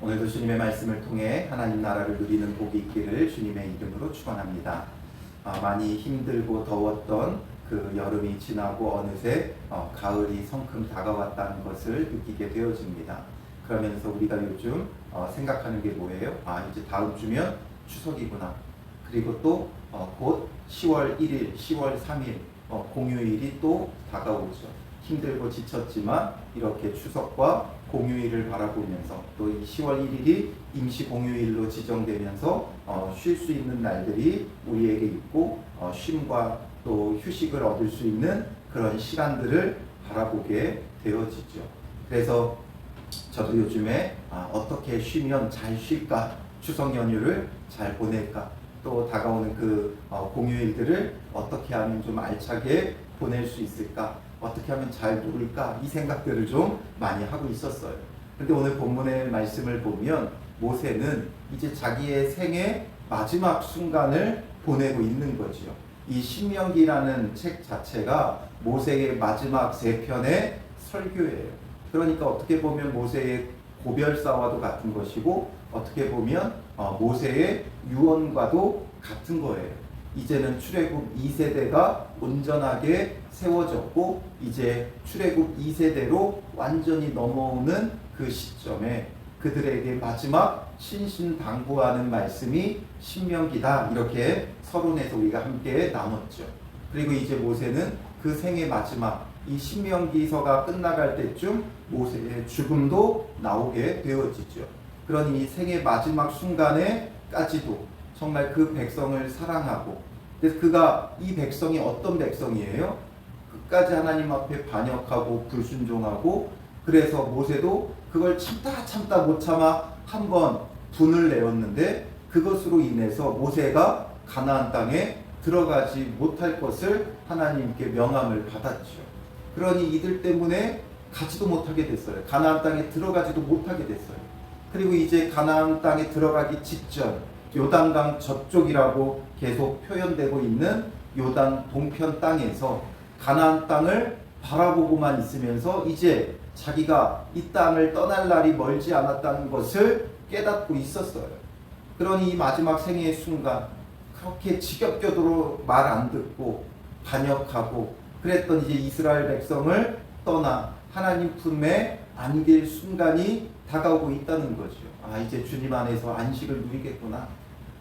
오늘도 주님의 말씀을 통해 하나님 나라를 누리는 복이 있기를 주님의 이름으로 축원합니다. 많이 힘들고 더웠던 그 여름이 지나고 어느새 가을이 성큼 다가왔다는 것을 느끼게 되어집니다. 그러면서 우리가 요즘 생각하는 게 뭐예요? 이제 다음 주면 추석이구나. 그리고 또 곧 10월 1일, 10월 3일 공휴일이 또 다가오죠. 힘들고 지쳤지만 이렇게 추석과 공휴일을 바라보면서 또 이 10월 1일이 임시 공휴일로 지정되면서 쉴 수 있는 날들이 우리에게 있고 쉼과 또 휴식을 얻을 수 있는 그런 시간들을 바라보게 되어지죠. 그래서 저도 요즘에 어떻게 쉬면 잘 쉴까, 추석 연휴를 잘 보낼까, 또 다가오는 그 공휴일들을 어떻게 하면 좀 알차게 보낼 수 있을까, 어떻게 하면 잘 놀까, 이 생각들을 좀 많이 하고 있었어요. 그런데 오늘 본문의 말씀을 보면 모세는 이제 자기의 생의 마지막 순간을 보내고 있는 거죠. 이 신명기라는 책 자체가 모세의 마지막 세 편의 설교예요. 그러니까 어떻게 보면 모세의 고별사와도 같은 것이고 어떻게 보면 모세의 유언과도 같은 거예요. 이제는 출애굽 2세대가 온전하게 세워졌고 이제 출애굽 2세대로 완전히 넘어오는 그 시점에 그들에게 마지막 신신당부하는 말씀이 신명기다, 이렇게 서론에서 우리가 함께 나눴죠. 그리고 이제 모세는 그 생의 마지막 이 신명기서가 끝나갈 때쯤 모세의 죽음도 나오게 되어지죠. 그러니 이 생의 마지막 순간에까지도 정말 그 백성을 사랑하고, 그래서 그가 이 백성이 어떤 백성이에요? 끝까지 하나님 앞에 반역하고 불순종하고, 그래서 모세도 그걸 참다 못 참아 한번 분을 내었는데 그것으로 인해서 모세가 가나안 땅에 들어가지 못할 것을 하나님께 명함을 받았죠. 그러니 이들 때문에 가지도 못하게 됐어요. 가나안 땅에 들어가지도 못하게 됐어요. 그리고 이제 가나안 땅에 들어가기 직전 요단강 저쪽이라고 계속 표현되고 있는 요단 동편 땅에서 가나안 땅을 바라보고만 있으면서 이제 자기가 이 땅을 떠날 날이 멀지 않았다는 것을 깨닫고 있었어요. 그러니 이 마지막 생애의 순간 그렇게 지겹게도 말 안 듣고 반역하고 그랬던 이제 이스라엘 백성을 떠나 하나님 품에 안길 순간이 다가오고 있다는 거죠. 이제 주님 안에서 안식을 누리겠구나.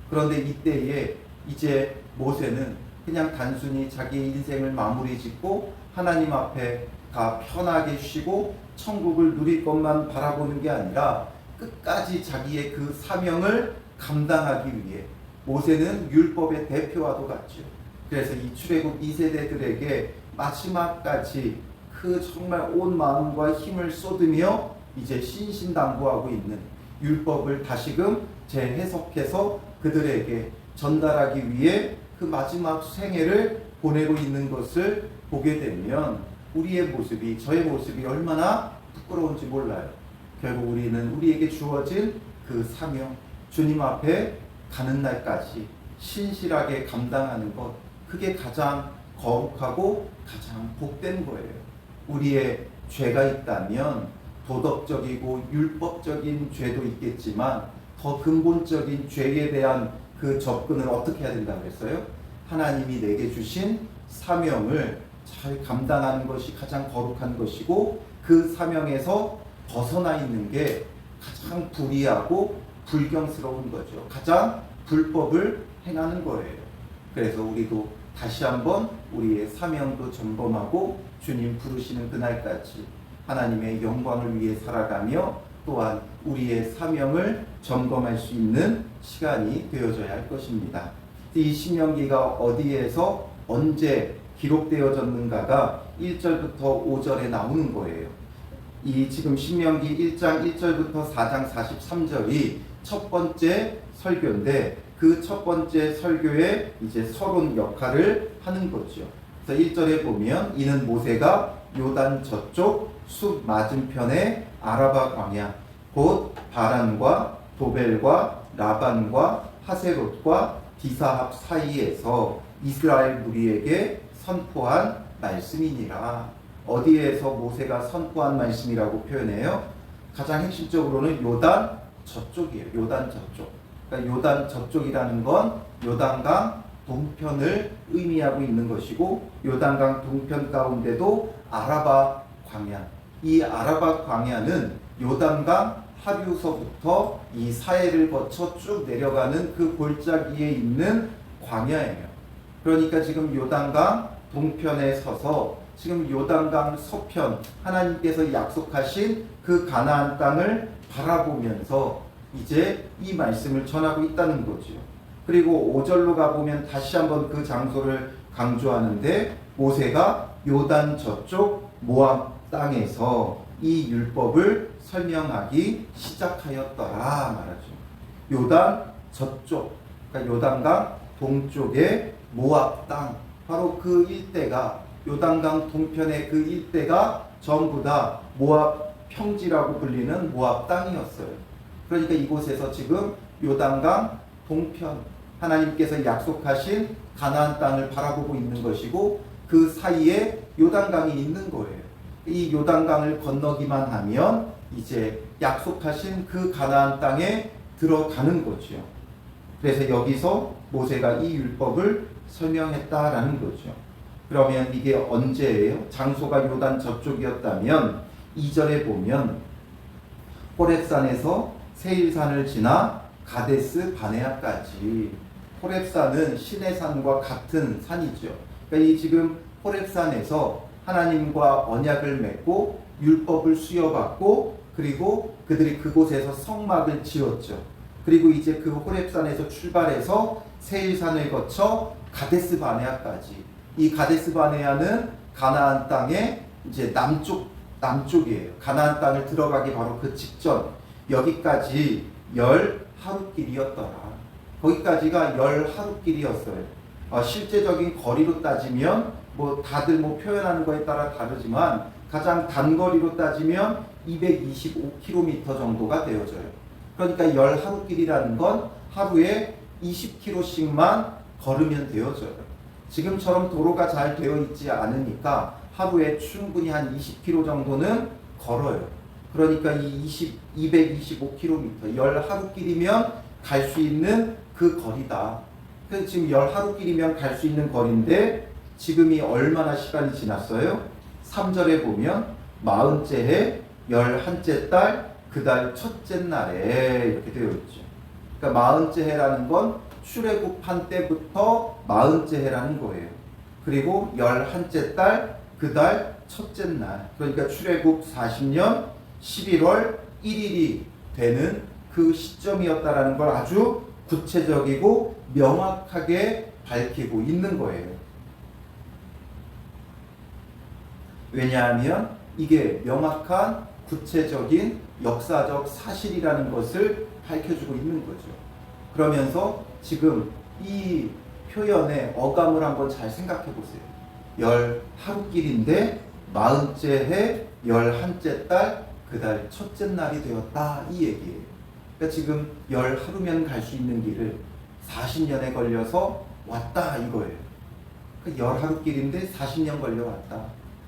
그런데 이때에 이제 모세는 그냥 단순히 자기의 인생을 마무리 짓고 하나님 앞에 가 편하게 쉬고 천국을 누릴 것만 바라보는 게 아니라 끝까지 자기의 그 사명을 감당하기 위해 모세는 율법의 대표와도 같죠. 그래서 이 출애굽 2세대들에게 마지막까지 그 정말 온 마음과 힘을 쏟으며 이제 신신당부하고 있는 율법을 다시금 재해석해서 그들에게 전달하기 위해 그 마지막 생애를 보내고 있는 것을 보게 되면 우리의 모습이, 저의 모습이 얼마나 부끄러운지 몰라요. 결국 우리는 우리에게 주어진 그 사명, 주님 앞에 가는 날까지 신실하게 감당하는 것, 그게 가장 거룩하고 가장 복된 거예요. 우리의 죄가 있다면 도덕적이고 율법적인 죄도 있겠지만 더 근본적인 죄에 대한 그 접근을 어떻게 해야 된다고 했어요? 하나님이 내게 주신 사명을 잘 감당하는 것이 가장 거룩한 것이고 그 사명에서 벗어나 있는 게 가장 불의하고 불경스러운 거죠. 가장 불법을 행하는 거예요. 그래서 우리도 다시 한번 우리의 사명도 점검하고 주님 부르시는 그날까지 하나님의 영광을 위해 살아가며 또한 우리의 사명을 점검할 수 있는 시간이 되어져야 할 것입니다. 이 신명기가 어디에서 언제 기록되어졌는가가 1절부터 5절에 나오는 거예요. 이 지금 신명기 1장 1절부터 4장 43절이 첫 번째 설교인데 그 첫 번째 설교에 이제 서론 역할을 하는 거죠. 그래서 1절에 보면 이는 모세가 요단 저쪽 숲 맞은편의 아라바 광야 곧 바란과 도벨과 라반과 하세롯과 디사합 사이에서 이스라엘 무리에게 선포한 말씀이니라. 어디에서 모세가 선포한 말씀이라고 표현해요? 가장 핵심적으로는 요단 저쪽이에요. 요단 저쪽. 그러니까 요단 저쪽이라는 건 요단강 동편을 의미하고 있는 것이고, 요단강 동편 가운데도 아라바 광야, 이 아라바 광야는 요단강 하류서부터 이 사해를 거쳐 쭉 내려가는 그 골짜기에 있는 광야예요. 그러니까 지금 요단강 동편에 서서 지금 요단강 서편, 하나님께서 약속하신 그 가나안 땅을 바라보면서 이제 이 말씀을 전하고 있다는 거죠. 그리고 5절로 가보면 다시 한번 그 장소를 강조하는데, 모세가 요단 저쪽 모압 땅에서 이 율법을 설명하기 시작하였더라 말하죠. 요단 저쪽, 그러니까 요단강 동쪽의 모압 땅, 바로 그 일대가, 요단강 동편의 그 일대가 전부 다 모압 평지라고 불리는 모압 땅이었어요. 그러니까 이곳에서 지금 요단강 동편, 하나님께서 약속하신 가나안 땅을 바라보고 있는 것이고, 그 사이에 요단강이 있는 거예요. 이 요단강을 건너기만 하면 이제 약속하신 그 가나안 땅에 들어가는 거죠. 그래서 여기서 모세가 이 율법을 설명했다라는 거죠. 그러면 이게 언제예요? 장소가 요단 저쪽이었다면 2절에 보면 호렙산에서 세일산을 지나 가데스 바네아까지. 호렙산은 시내산과 같은 산이죠. 그러니까 이 지금 호렙산에서 하나님과 언약을 맺고 율법을 수여받고, 그리고 그들이 그곳에서 성막을 지었죠. 그리고 이제 그 호렙산에서 출발해서 세일산을 거쳐 가데스 바네아까지. 이 가데스 바네아는 가나안 땅의 이제 남쪽이에요. 가나안 땅을 들어가기 바로 그 직전, 여기까지 10하루길이었더라. 거기까지가 10하루길이었어요. 실제적인 거리로 따지면 다들 표현하는 거에 따라 다르지만 가장 단거리로 따지면 225km 정도가 되어져요. 그러니까 10하루길이라는 건 하루에 20km씩만 걸으면 되어져요. 지금처럼 도로가 잘 되어 있지 않으니까 하루에 충분히 한 20km 정도는 걸어요. 그러니까 225km, 10하루길이면 갈 수 있는 그 거리다. 그래서 지금 10하루길이면 갈 수 있는 거리인데, 지금이 얼마나 시간이 지났어요? 3절에 보면 40째 해 11째 달 그 달 첫째 날에 이렇게 되어 있죠. 그러니까 40째 해라는 건 출애굽한 때부터 40째 해라는 거예요. 그리고 11째 달 그 달 첫째 날, 그러니까 출애굽 40년 11월 1일이 되는 그 시점이었다라는 걸 아주 구체적이고 명확하게 밝히고 있는 거예요. 왜냐하면 이게 명확한 구체적인 역사적 사실이라는 것을 밝혀주고 있는 거죠. 그러면서 지금 이 표현의 어감을 한번 잘 생각해 보세요. 10하루길인데 40째 해 11째 달 그 달 첫째 날이 되었다, 이 얘기예요. 그러니까 지금 10하루면 갈 수 있는 길을 40년에 걸려서 왔다 이거예요. 그러니까 10하루길인데 40년 걸려왔다.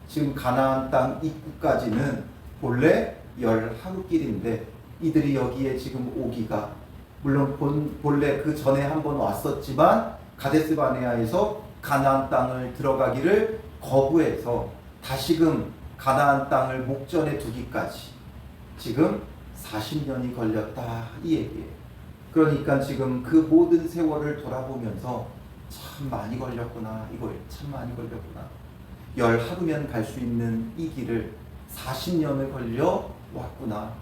지금 가나안 땅 입구까지는 본래 10하루길인데 이들이 여기에 지금 오기가, 물론 본래 그 전에 한번 왔었지만 가데스 바네아에서 가나안 땅을 들어가기를 거부해서 다시금 가나안 땅을 목전에 두기까지 지금 40년이 걸렸다, 이 얘기예요. 그러니까 지금 그 모든 세월을 돌아보면서 참 많이 걸렸구나, 이거예요. 참 많이 걸렸구나. 10하루면 갈 수 있는 이 길을 40년을 걸려 왔구나.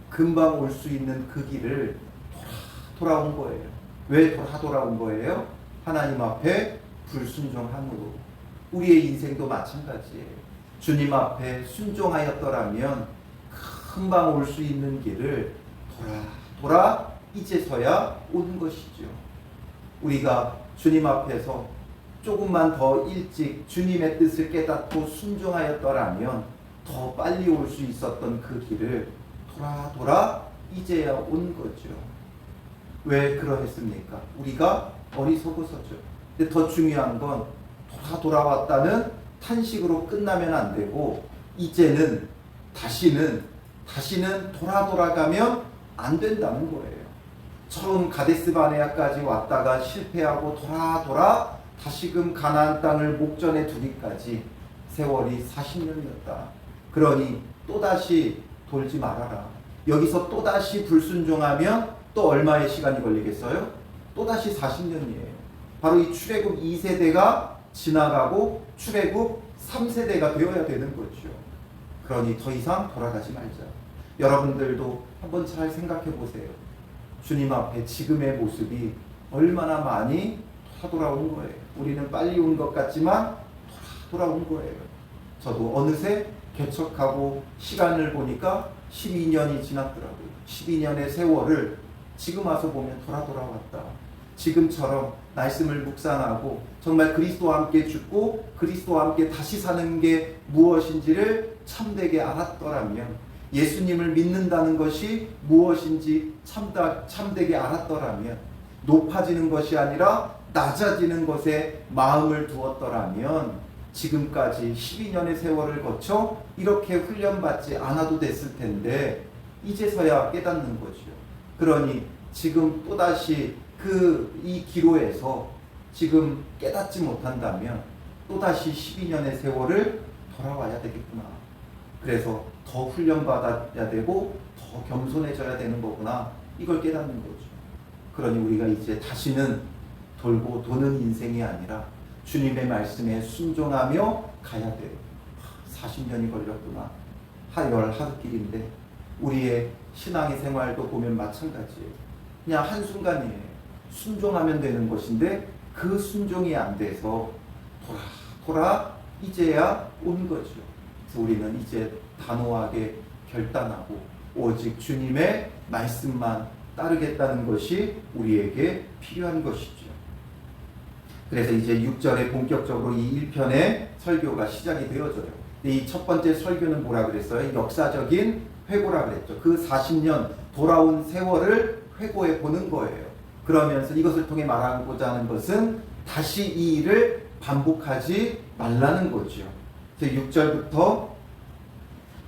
금방 올 수 있는 그 길을 돌아온 거예요. 왜 돌아온 거예요? 하나님 앞에 불순종함으로. 우리의 인생도 마찬가지예요. 주님 앞에 순종하였더라면 금방 올 수 있는 길을 돌아 이제서야 오는 것이죠. 우리가 주님 앞에서 조금만 더 일찍 주님의 뜻을 깨닫고 순종하였더라면 더 빨리 올 수 있었던 그 길을 돌아 이제야 온 거죠. 왜 그러했습니까? 우리가 어리석어서죠. 근데 더 중요한 건 돌아왔다는 탄식으로 끝나면 안 되고, 이제는 다시는 돌아가면 안 된다는 거예요. 처음 가데스 바네아까지 왔다가 실패하고 돌아 다시금 가나안 땅을 목전에 두기까지 세월이 40년이었다. 그러니 또다시 돌지 말아라. 여기서 또다시 불순종하면 또 얼마의 시간이 걸리겠어요? 또다시 40년이에요. 바로 이 출애굽 2세대가 지나가고 출애굽 3세대가 되어야 되는 거죠. 그러니 더 이상 돌아가지 말자. 여러분들도 한번 잘 생각해 보세요. 주님 앞에 지금의 모습이 얼마나 많이 돌아온 거예요. 우리는 빨리 온 것 같지만 돌아온 거예요. 저도 어느새 개척하고 시간을 보니까 12년이 지났더라고요. 12년의 세월을 지금 와서 보면 돌아왔다. 지금처럼 말씀을 묵상하고 정말 그리스도와 함께 죽고 그리스도와 함께 다시 사는 게 무엇인지를 참되게 알았더라면, 예수님을 믿는다는 것이 무엇인지 참되게 알았더라면, 높아지는 것이 아니라 낮아지는 것에 마음을 두었더라면 지금까지 12년의 세월을 거쳐 이렇게 훈련받지 않아도 됐을 텐데 이제서야 깨닫는 거죠. 그러니 지금 또다시 이 기로에서 지금 깨닫지 못한다면 또다시 12년의 세월을 돌아와야 되겠구나. 그래서 더 훈련받아야 되고 더 겸손해져야 되는 거구나. 이걸 깨닫는 거죠. 그러니 우리가 이제 다시는 돌고 도는 인생이 아니라 주님의 말씀에 순종하며 가야 돼요. 40년이 걸렸구나. 하루길인데 우리의 신앙의 생활도 보면 마찬가지예요. 그냥 한순간이에요. 순종하면 되는 것인데 그 순종이 안 돼서 이제야 온 거죠. 그래서 우리는 이제 단호하게 결단하고 오직 주님의 말씀만 따르겠다는 것이 우리에게 필요한 것이죠. 그래서 이제 6절에 본격적으로 이 1편의 설교가 시작이 되어져요. 이 첫 번째 설교는 뭐라 그랬어요? 역사적인 회고라 그랬죠. 그 40년 돌아온 세월을 회고해 보는 거예요. 그러면서 이것을 통해 말하고자 하는 것은 다시 이 일을 반복하지 말라는 거죠. 6절부터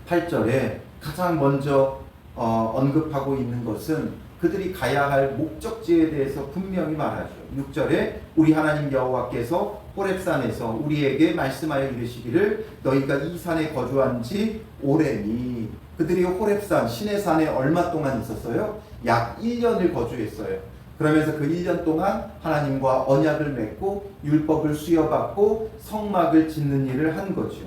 8절에 가장 먼저 언급하고 있는 것은 그들이 가야 할 목적지에 대해서 분명히 말하죠. 6절에 우리 하나님 여호와께서 호렙산에서 우리에게 말씀하여 이르시기를 너희가 이 산에 거주한 지 오래니. 그들이 호렙산 시내산에 얼마 동안 있었어요? 약 1년을 거주했어요. 그러면서 그 1년 동안 하나님과 언약을 맺고 율법을 수여받고 성막을 짓는 일을 한 거죠.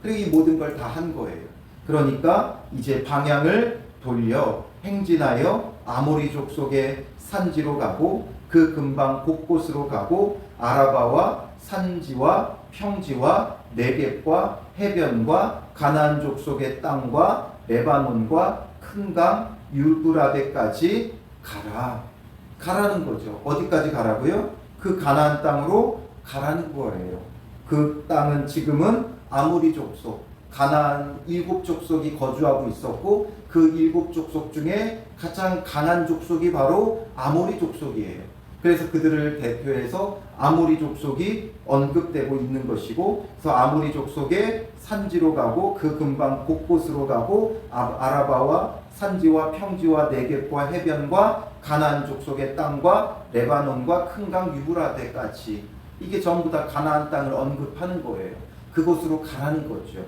그리고 이 모든 걸 다 한 거예요. 그러니까 이제 방향을 돌려 행진하여 아모리 족속의 산지로 가고 그 근방 곳곳으로 가고 아라바와 산지와 평지와 네겝과 해변과 가나안 족속의 땅과 레바논과 큰 강 유브라데까지 가라는 거죠. 어디까지 가라고요? 그 가나안 땅으로 가라는 거예요. 그 땅은 지금은 아모리 족속, 가나안 7족속이 거주하고 있었고 그 7족속 중에 가장 강한 족속이 바로 아모리 족속이에요. 그래서 그들을 대표해서 아모리 족속이 언급되고 있는 것이고, 그래서 아모리 족속의 산지로 가고 그 근방 곳곳으로 가고 아라바와 산지와 평지와 네겝과 해변과 가나안 족속의 땅과 레바논과 큰 강 유브라데까지, 이게 전부 다 가나안 땅을 언급하는 거예요. 그곳으로 가라는 거죠.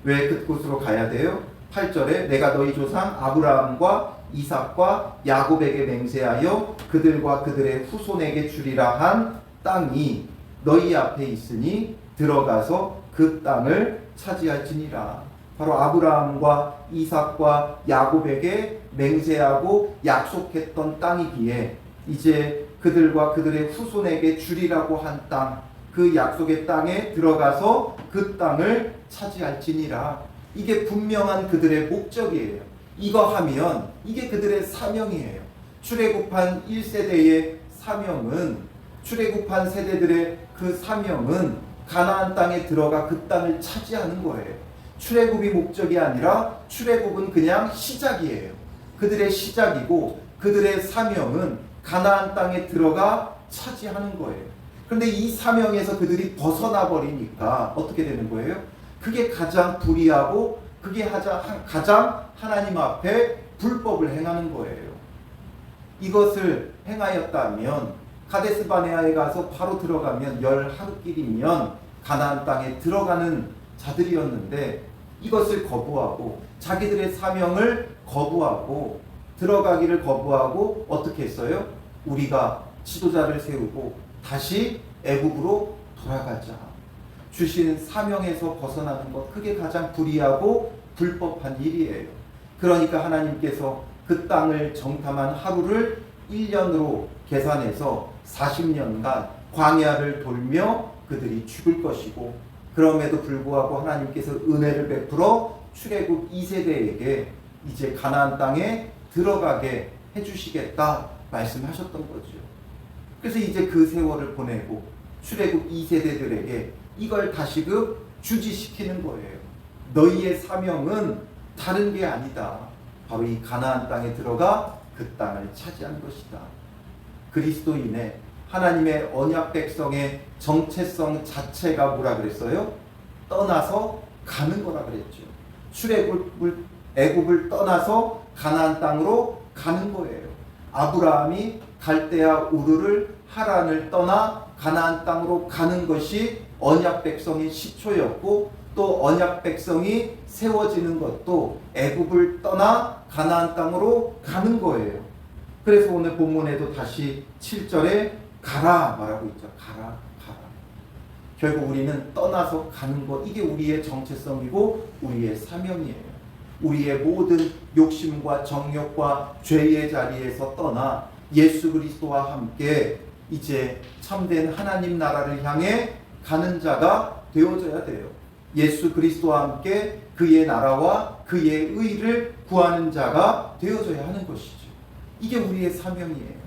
왜 그곳으로 가야 돼요? 8절에 내가 너희 조상 아브라함과 이삭과 야곱에게 맹세하여 그들과 그들의 후손에게 주리라 한 땅이 너희 앞에 있으니 들어가서 그 땅을 차지할지니라. 바로 아브라함과 이삭과 야곱에게 맹세하고 약속했던 땅이기에 이제 그들과 그들의 후손에게 주리라고 한 땅, 그 약속의 땅에 들어가서 그 땅을 차지할지니라. 이게 분명한 그들의 목적이에요. 이거 하면 이게 그들의 사명이에요. 출애굽한 1세대의 사명은, 출애굽한 세대들의 그 사명은 가나안 땅에 들어가 그 땅을 차지하는 거예요. 출애굽이 목적이 아니라 출애굽은 그냥 시작이에요. 그들의 시작이고 그들의 사명은 가나안 땅에 들어가 차지하는 거예요. 그런데 이 사명에서 그들이 벗어나 버리니까 어떻게 되는 거예요? 그게 가장 불의하고 그게 가장 하나님 앞에 불법을 행하는 거예요. 이것을 행하였다면 가데스 바네아에 가서 바로 들어가면 10하루길이면 가나안 땅에 들어가는 자들이었는데 이것을 거부하고 자기들의 사명을 거부하고 들어가기를 거부하고 어떻게 했어요? 우리가 지도자를 세우고 다시 애굽으로 돌아가자. 주신 사명에서 벗어나는 것, 그게 가장 불의하고 불법한 일이에요. 그러니까 하나님께서 그 땅을 정탐한 하루를 1년으로 계산해서 40년간 광야를 돌며 그들이 죽을 것이고, 그럼에도 불구하고 하나님께서 은혜를 베풀어 출애굽 2세대에게 이제 가나안 땅에 들어가게 해주시겠다 말씀하셨던 거죠. 그래서 이제 그 세월을 보내고 출애굽 2세대들에게 이걸 다시금 주지시키는 거예요. 너희의 사명은 다른 게 아니다. 바로 이 가나안 땅에 들어가 그 땅을 차지한 것이다. 그리스도인의 하나님의 언약 백성의 정체성 자체가 뭐라 그랬어요? 떠나서 가는 거라 그랬죠. 애굽을 떠나서 가나안 땅으로 가는 거예요. 아브라함이 갈대아 우르를 하란을 떠나 가나안 땅으로 가는 것이 언약 백성의 시초였고, 또 언약 백성이 세워지는 것도 애굽을 떠나 가나안 땅으로 가는 거예요. 그래서 오늘 본문에도 다시 7절에 가라 말하고 있죠. 가라. 결국 우리는 떠나서 가는 것, 이게 우리의 정체성이고 우리의 사명이에요. 우리의 모든 욕심과 정욕과 죄의 자리에서 떠나 예수 그리스도와 함께 이제 참된 하나님 나라를 향해 가는 자가 되어져야 돼요. 예수 그리스도와 함께 그의 나라와 그의 의를 구하는 자가 되어져야 하는 것이죠. 이게 우리의 사명이에요.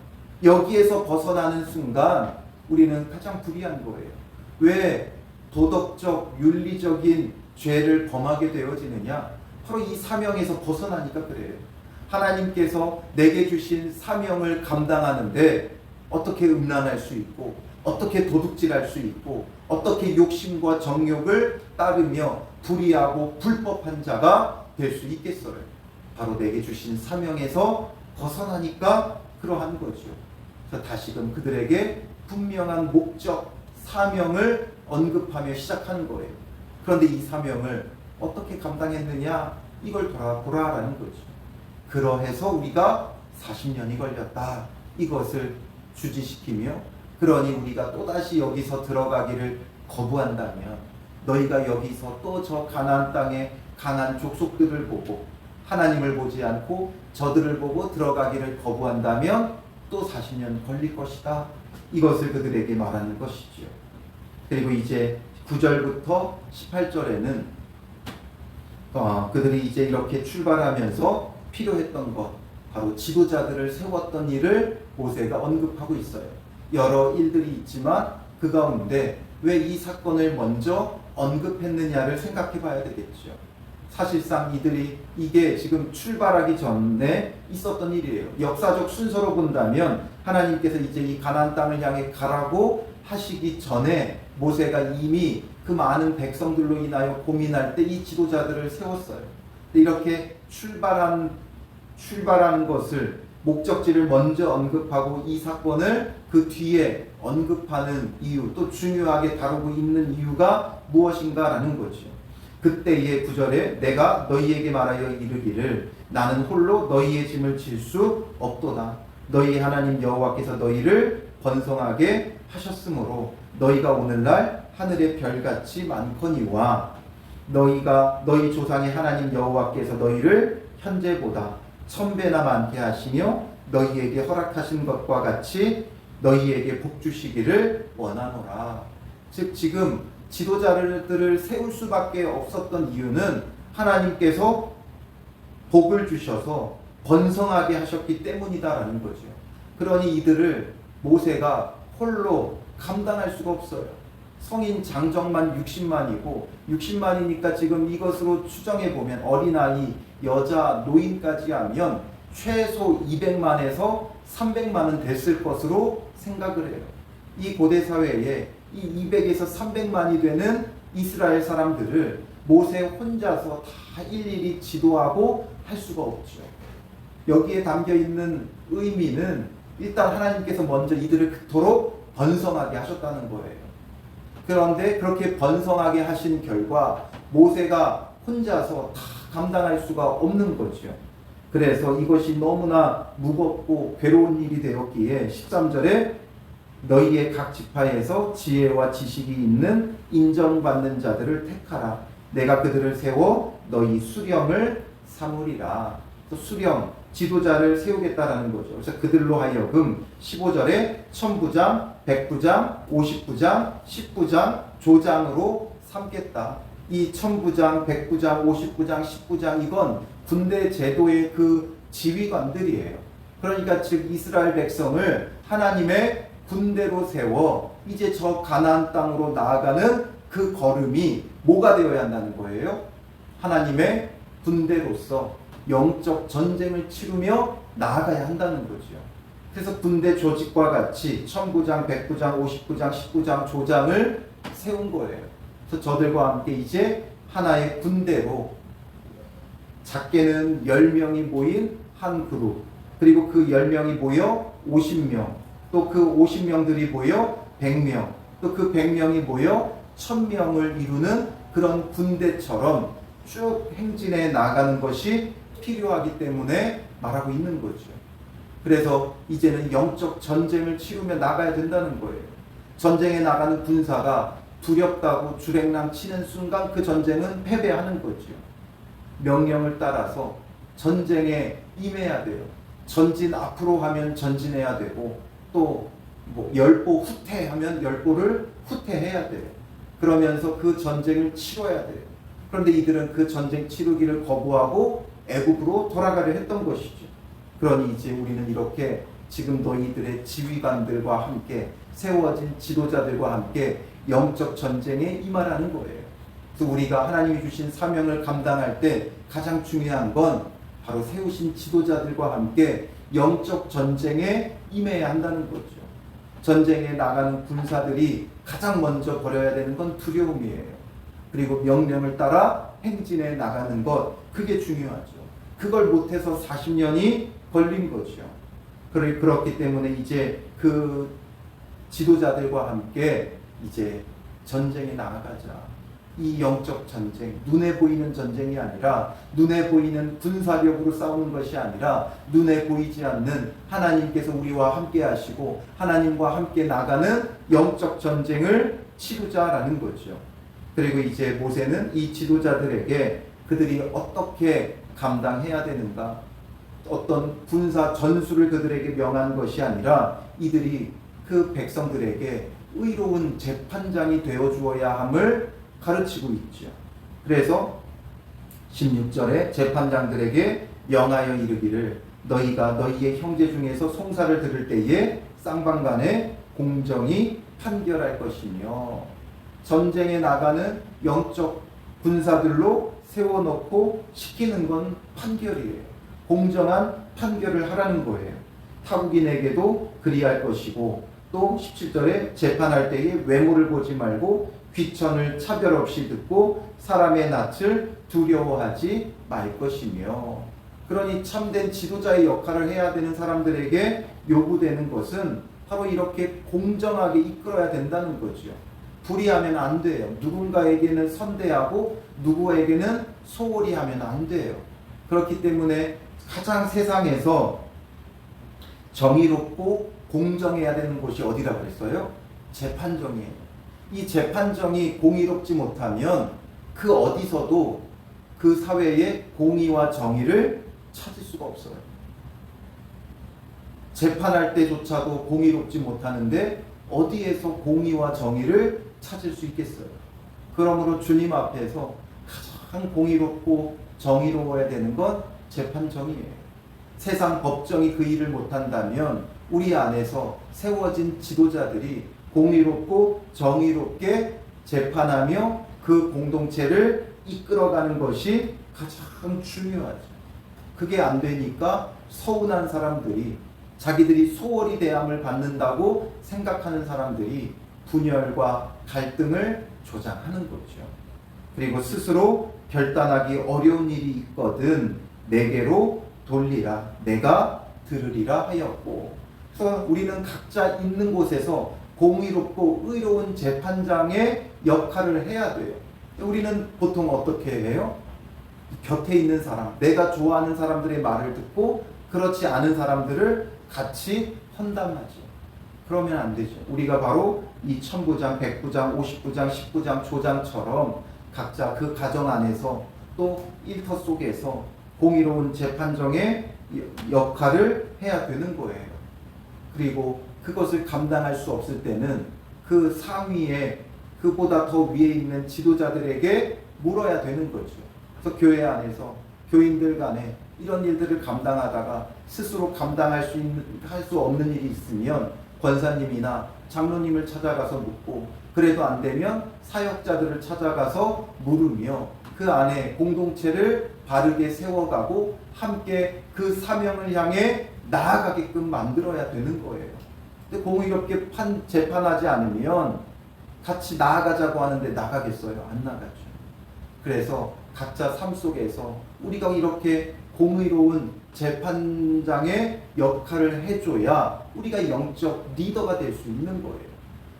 여기에서 벗어나는 순간 우리는 가장 불의한 거예요. 왜 도덕적, 윤리적인 죄를 범하게 되어지느냐? 바로 이 사명에서 벗어나니까 그래요. 하나님께서 내게 주신 사명을 감당하는데 어떻게 음란할 수 있고, 어떻게 도둑질할 수 있고, 어떻게 욕심과 정욕을 따르며 불의하고 불법한 자가 될 수 있겠어요? 바로 내게 주신 사명에서 벗어나니까 그러한 거죠. 그래서 다시금 그들에게 분명한 목적, 사명을 언급하며 시작하는 거예요. 그런데 이 사명을 어떻게 감당했느냐? 이걸 보라라는 거죠. 그러해서 우리가 40년이 걸렸다. 이것을 주지시키며, 그러니 우리가 또다시 여기서 들어가기를 거부한다면, 너희가 여기서 또 저 가나안 땅의 강한 족속들을 보고 하나님을 보지 않고 저들을 보고 들어가기를 거부한다면 또 40년 걸릴 것이다. 이것을 그들에게 말하는 것이죠. 그리고 이제 9절부터 18절에는 그들이 이제 이렇게 출발하면서 필요했던 것, 바로 지도자들을 세웠던 일을 모세가 언급하고 있어요. 여러 일들이 있지만 그 가운데 왜 이 사건을 먼저 언급했느냐를 생각해 봐야 되겠죠. 사실상 이게 지금 출발하기 전에 있었던 일이에요. 역사적 순서로 본다면 하나님께서 이제 이 가나안 땅을 향해 가라고 하시기 전에 모세가 이미 그 많은 백성들로 인하여 고민할 때 이 지도자들을 세웠어요. 이렇게 출발하는 것을, 목적지를 먼저 언급하고 이 사건을 그 뒤에 언급하는 이유, 또 중요하게 다루고 있는 이유가 무엇인가라는 거죠. 그때의 9절에 내가 너희에게 말하여 이르기를 나는 홀로 너희의 짐을 질 수 없도다. 너희 하나님 여호와께서 너희를 번성하게 하셨으므로 너희가 오늘날 하늘의 별같이 많거니와 너희 조상의 하나님 여호와께서 너희를 현재보다 1000배나 많게 하시며 너희에게 허락하신 것과 같이 너희에게 복 주시기를 원하노라. 즉 지금 지도자들을 세울 수밖에 없었던 이유는 하나님께서 복을 주셔서 번성하게 하셨기 때문이다라는 거죠. 그러니 이들을 모세가 홀로 감당할 수가 없어요. 성인 장정만 60만이고 60만이니까 지금 이것으로 추정해 보면 어린아이, 여자, 노인까지 하면 최소 200만에서 300만은 됐을 것으로 생각을 해요. 이 고대 사회에 이 200에서 300만이 되는 이스라엘 사람들을 모세 혼자서 다 일일이 지도하고 할 수가 없죠. 여기에 담겨 있는 의미는 일단 하나님께서 먼저 이들을 그토록 번성하게 하셨다는 거예요. 그런데 그렇게 번성하게 하신 결과 모세가 혼자서 다 감당할 수가 없는 거죠. 그래서 이것이 너무나 무겁고 괴로운 일이 되었기에 13절에 너희의 각 지파에서 지혜와 지식이 있는 인정받는 자들을 택하라. 내가 그들을 세워 너희 수령을 삼으리라. 또 수령, 지도자를 세우겠다라는 거죠. 그래서 그들로 하여금 15절에 천부장, 백부장, 50부장, 10부장, 조장으로 삼겠다. 이 천부장, 백부장, 50부장, 10부장 이건 군대 제도의 그 지휘관들이에요. 그러니까 즉 이스라엘 백성을 하나님의 군대로 세워 이제 저 가나안 땅으로 나아가는 그 걸음이 뭐가 되어야 한다는 거예요? 하나님의 군대로서 영적 전쟁을 치르며 나아가야 한다는 거죠. 그래서 군대 조직과 같이 천부장, 백부장, 50부장, 10부장, 조장을 세운 거예요. 그래서 저들과 함께 이제 하나의 군대로 작게는 10명이 모인 한 그룹, 그리고 그 10명이 모여 50명, 또 그 50명들이 모여 100명, 또 그 100명이 모여 1000명을 이루는 그런 군대처럼 쭉 행진해 나가는 것이 필요하기 때문에 말하고 있는 거죠. 그래서 이제는 영적 전쟁을 치르며 나가야 된다는 거예요. 전쟁에 나가는 군사가 두렵다고 주랭랑 치는 순간 그 전쟁은 패배하는 거죠. 명령을 따라서 전쟁에 임해야 돼요. 전진 앞으로 하면 전진해야 되고 또 뭐 10보 후퇴하면 10보를 후퇴해야 돼요. 그러면서 그 전쟁을 치러야 돼요. 그런데 이들은 그 전쟁 치르기를 거부하고 애굽으로 돌아가려 했던 것이죠. 그러니 이제 우리는 이렇게 지금도 이들의 지휘관들과 함께 세워진 지도자들과 함께 영적 전쟁에 임하라는 거예요. 그래서 우리가 하나님이 주신 사명을 감당할 때 가장 중요한 건 바로 세우신 지도자들과 함께 영적 전쟁에 임해야 한다는 거죠. 전쟁에 나가는 군사들이 가장 먼저 버려야 되는 건 두려움이에요. 그리고 명령을 따라 행진해 나가는 것, 그게 중요하죠. 그걸 못해서 40년이 걸린 거죠. 그렇기 때문에 이제 그 지도자들과 함께 이제 전쟁에 나아가자. 이 영적 전쟁, 눈에 보이는 전쟁이 아니라 눈에 보이는 군사력으로 싸우는 것이 아니라 눈에 보이지 않는 하나님께서 우리와 함께 하시고 하나님과 함께 나가는 영적 전쟁을 치르자라는 거죠. 그리고 이제 모세는 이 지도자들에게 그들이 어떻게 감당해야 되는가, 어떤 군사 전술을 그들에게 명한 것이 아니라 이들이 그 백성들에게 의로운 재판장이 되어 주어야 함을 가르치고 있죠. 그래서 16절에 재판장들에게 명하여 이르기를 너희가 너희의 형제 중에서 송사를 들을 때에 쌍방간에 공정히 판결할 것이며, 전쟁에 나가는 영적 군사들로 세워놓고 시키는 건 판결이에요. 공정한 판결을 하라는 거예요. 타국인에게도 그리할 것이고, 또 17절에 재판할 때에 외모를 보지 말고 귀천을 차별 없이 듣고 사람의 낯을 두려워하지 말 것이며, 그러니 참된 지도자의 역할을 해야 되는 사람들에게 요구되는 것은 바로 이렇게 공정하게 이끌어야 된다는 거죠. 불의하면 안 돼요. 누군가에게는 선대하고 누구에게는 소홀히 하면 안 돼요. 그렇기 때문에 가장 세상에서 정의롭고 공정해야 되는 곳이 어디라고 그랬어요? 재판정이에요. 이 재판정이 공의롭지 못하면 그 어디서도 그 사회의 공의와 정의를 찾을 수가 없어요. 재판할 때조차도 공의롭지 못하는데 어디에서 공의와 정의를 찾을 수 있겠어요? 그러므로 주님 앞에서 가장 공의롭고 정의로워야 되는 건 재판정이에요. 세상 법정이 그 일을 못한다면 우리 안에서 세워진 지도자들이 공의롭고 정의롭게 재판하며 그 공동체를 이끌어가는 것이 가장 중요하죠. 그게 안 되니까 서운한 사람들이, 자기들이 소홀히 대함을 받는다고 생각하는 사람들이 분열과 갈등을 조장하는 거죠. 그리고 스스로 결단하기 어려운 일이 있거든 내게로 돌리라 내가 들으리라 하였고. 그래서 우리는 각자 있는 곳에서 공의롭고 의로운 재판장의 역할을 해야 돼요. 우리는 보통 어떻게 해요? 곁에 있는 사람, 내가 좋아하는 사람들의 말을 듣고 그렇지 않은 사람들을 같이 헌담하죠. 그러면 안 되죠. 우리가 바로 이 천부장, 백부장, 50부장, 10부장, 조장처럼 각자 그 가정 안에서 또 일터 속에서 공의로운 재판정의 역할을 해야 되는 거예요. 그리고 그것을 감당할 수 없을 때는 그 상위에 그보다 더 위에 있는 지도자들에게 물어야 되는 거죠. 그래서 교회 안에서 교인들 간에 이런 일들을 감당하다가 스스로 감당할 할 수 없는 일이 있으면 권사님이나 장로님을 찾아가서 묻고, 그래도 안 되면 사역자들을 찾아가서 물으며 그 안에 공동체를 바르게 세워가고 함께 그 사명을 향해 나아가게끔 만들어야 되는 거예요. 근데 공의롭게 재판하지 않으면 같이 나아가자고 하는데 나가겠어요? 안 나가죠. 그래서 각자 삶 속에서 우리가 이렇게 공의로운 재판장의 역할을 해줘야 우리가 영적 리더가 될 수 있는 거예요.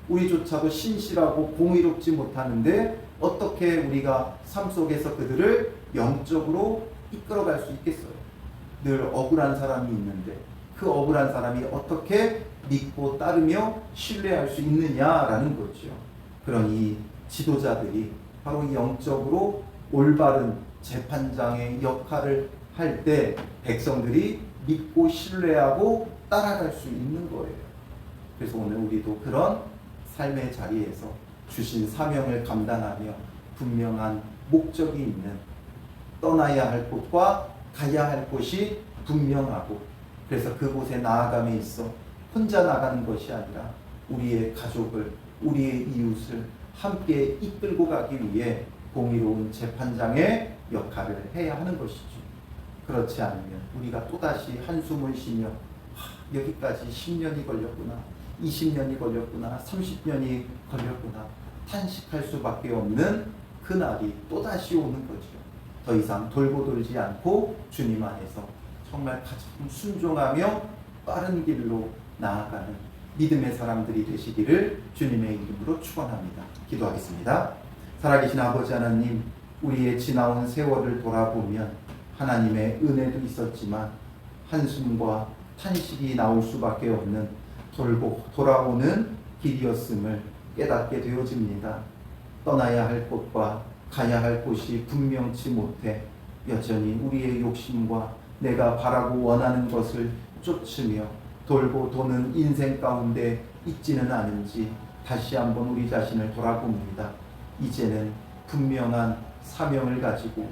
우리조차도 신실하고 공의롭지 못하는데 어떻게 우리가 삶 속에서 그들을 영적으로 이끌어갈 수 있겠어요? 늘 억울한 사람이 있는데 그 억울한 사람이 어떻게 믿고 따르며 신뢰할 수 있느냐라는 거죠. 그러니 지도자들이 바로 영적으로 올바른 재판장의 역할을 할 때 백성들이 믿고 신뢰하고 따라갈 수 있는 거예요. 그래서 오늘 우리도 그런 삶의 자리에서 주신 사명을 감당하며 분명한 목적이 있는, 떠나야 할 곳과 가야 할 곳이 분명하고, 그래서 그곳에 나아감에 있어 혼자 나가는 것이 아니라 우리의 가족을, 우리의 이웃을 함께 이끌고 가기 위해 공의로운 재판장의 역할을 해야 하는 것이죠. 그렇지 않으면 우리가 또다시 한숨을 쉬며 여기까지 10년이 걸렸구나, 20년이 걸렸구나, 30년이 걸렸구나 탄식할 수밖에 없는 그날이 또다시 오는 거죠. 더 이상 돌고 돌지 않고 주님 안에서 정말 가장 순종하며 빠른 길로 나아가는 믿음의 사람들이 되시기를 주님의 이름으로 축원합니다. 기도하겠습니다. 살아계신 아버지 하나님, 우리의 지나온 세월을 돌아보면 하나님의 은혜도 있었지만 한숨과 탄식이 나올 수밖에 없는 돌아오는 길이었음을 깨닫게 되어집니다. 떠나야 할 곳과 가야 할 곳이 분명치 못해 여전히 우리의 욕심과 내가 바라고 원하는 것을 쫓으며 돌고 도는 인생 가운데 있지는 않은지 다시 한번 우리 자신을 돌아봅니다. 이제는 분명한 사명을 가지고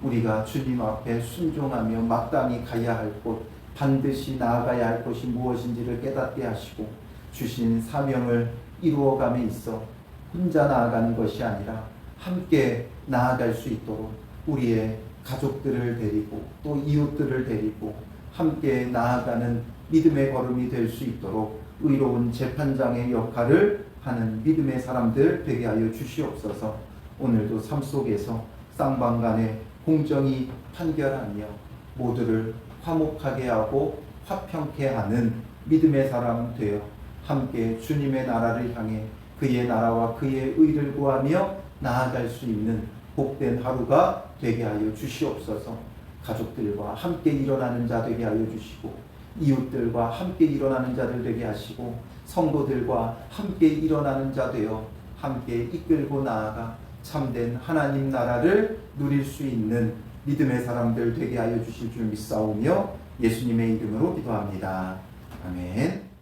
우리가 주님 앞에 순종하며 마땅히 가야 할 곳, 반드시 나아가야 할 것이 무엇인지를 깨닫게 하시고 주신 사명을 이루어감에 있어 혼자 나아가는 것이 아니라 함께 나아갈 수 있도록 우리의 가족들을 데리고 또 이웃들을 데리고 함께 나아가는 믿음의 걸음이 될 수 있도록 의로운 재판장의 역할을 하는 믿음의 사람들 되게 하여 주시옵소서. 오늘도 삶 속에서 쌍방간에 공정히 판결하며 모두를 화목하게 하고 화평케 하는 믿음의 사람 되어 함께 주님의 나라를 향해 그의 나라와 그의 의를 구하며 나아갈 수 있는 복된 하루가 되게 하여 주시옵소서. 가족들과 함께 일어나는 자 되게 하여 주시고 이웃들과 함께 일어나는 자들 되게 하시고 성도들과 함께 일어나는 자 되어 함께 이끌고 나아가 참된 하나님 나라를 누릴 수 있는 믿음의 사람들 되게 하여 주실 줄 믿사오며 예수님의 이름으로 기도합니다. 아멘.